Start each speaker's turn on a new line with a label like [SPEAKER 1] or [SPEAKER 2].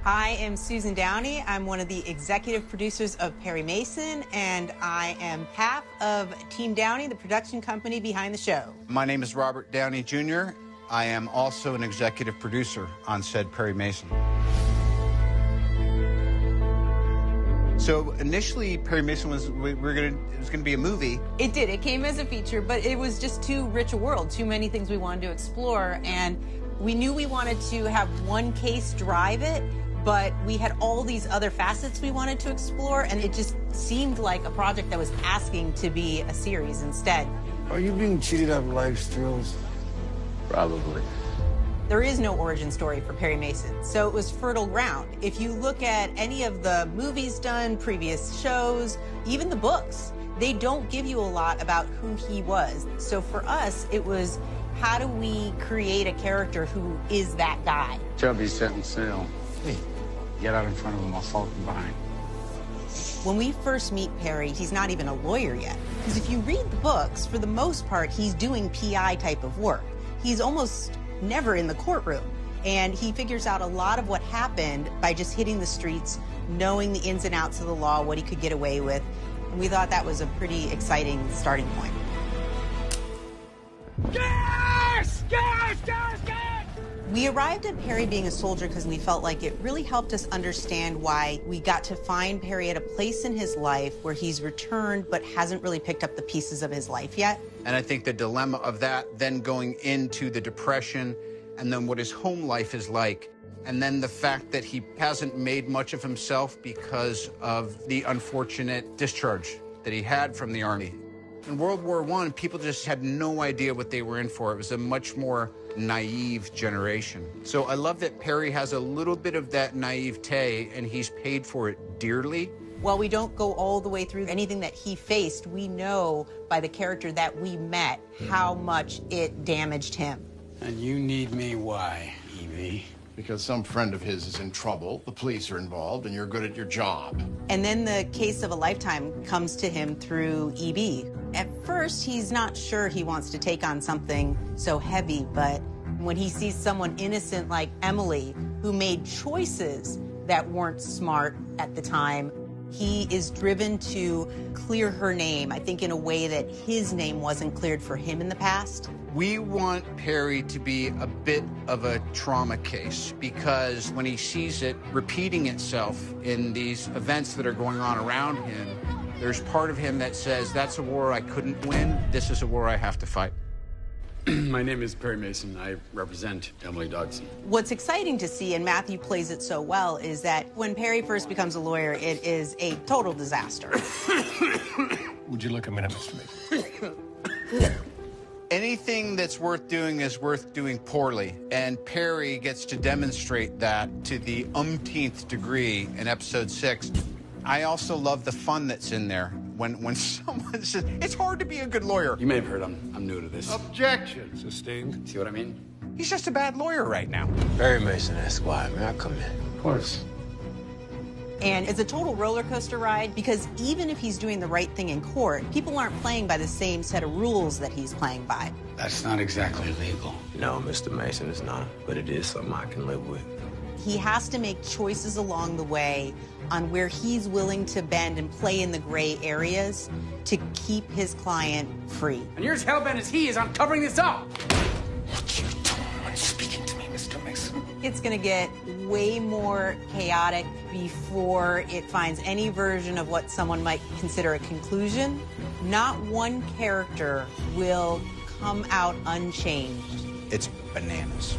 [SPEAKER 1] I am Susan Downey. I'm one of the executive producers of Perry Mason, and I am half of Team Downey, the production company behind the show.
[SPEAKER 2] My name is Robert Downey Jr. I am also an executive producer on said Perry Mason. So initially, Perry Mason was it was gonna be a movie.
[SPEAKER 1] It did. It came as a feature, but it was just too rich a world, too many things we wanted to explore, and we knew we wanted to have one case drive it, but we had all these other facets we wanted to explore, and it just seemed like a project that was asking to be a series instead.
[SPEAKER 3] Are you being cheated out of life's thrills?
[SPEAKER 4] Probably.
[SPEAKER 1] There is no origin story for Perry Mason, so it was fertile ground. If you look at any of the movies done, previous shows, even the books, they don't give you a lot about who he was. So for us, it was, how do we create a character who is that guy?
[SPEAKER 4] Chubby's setting sail. Hey, get out in front of him, I'll fall from behind.
[SPEAKER 1] When we first meet Perry, he's not even a lawyer yet. Because if you read the books, for the most part, he's doing PI type of work. He's almost never in the courtroom. And he figures out a lot of what happened by just hitting the streets, knowing the ins and outs of the law, what he could get away with. And we thought that was a pretty exciting starting point.
[SPEAKER 5] Gas! Gas! Gas! Gas!
[SPEAKER 1] We arrived at Perry being a soldier because we felt like it really helped us understand why we got to find Perry at a place in his life where he's returned but hasn't really picked up the pieces of his life yet.
[SPEAKER 2] And I think the dilemma of that, then going into the depression, and then what his home life is like, and then the fact that he hasn't made much of himself because of the unfortunate discharge that he had from the Army. In World War I, people just had no idea what they were in for. It was a much more naive generation. So I love that Perry has a little bit of that naivete, and he's paid for it dearly.
[SPEAKER 1] While we don't go all the way through anything that he faced, we know by the character that we met how much it damaged him.
[SPEAKER 4] And you need me why, Evie?
[SPEAKER 6] Because some friend of his is in trouble, the police are involved, and you're good at your job.
[SPEAKER 1] And then the case of a lifetime comes to him through EB. At first, he's not sure he wants to take on something so heavy, but when he sees someone innocent like Emily, who made choices that weren't smart at the time, he is driven to clear her name, I think in a way that his name wasn't cleared for him in the past.
[SPEAKER 2] We want Perry to be a bit of a trauma case, because when he sees it repeating itself in these events that are going on around him, there's part of him that says, that's a war I couldn't win, this is a war I have to fight.
[SPEAKER 4] My name is Perry Mason. I represent Emily Dodson.
[SPEAKER 1] What's exciting to see, and Matthew plays it so well, is that when Perry first becomes a lawyer, it is a total disaster.
[SPEAKER 3] Would you look a minute, Mr. Mason?
[SPEAKER 2] Anything that's worth doing is worth doing poorly, and Perry gets to demonstrate that to the umpteenth degree in episode 6. I also love the fun that's in there. When someone says, it's hard to be a good lawyer.
[SPEAKER 4] You may have heard I'm new to this.
[SPEAKER 3] Objection. Sustained.
[SPEAKER 4] See what I mean?
[SPEAKER 2] He's just a bad lawyer right now.
[SPEAKER 7] Perry Mason, Esquire. May I come in?
[SPEAKER 4] Of course.
[SPEAKER 1] And it's a total roller coaster ride, because even if he's doing the right thing in court, people aren't playing by the same set of rules that he's playing by.
[SPEAKER 4] That's not exactly legal.
[SPEAKER 7] No, Mr. Mason, it's not. But it is something I can live with.
[SPEAKER 1] He has to make choices along the way on where he's willing to bend and play in the gray areas to keep his client free.
[SPEAKER 5] And you're as hellbent as he is on covering this up.
[SPEAKER 3] What you doing when speaking to me, Mr. Mason?
[SPEAKER 1] It's gonna get way more chaotic before it finds any version of what someone might consider a conclusion. Not one character will come out unchanged.
[SPEAKER 2] It's bananas.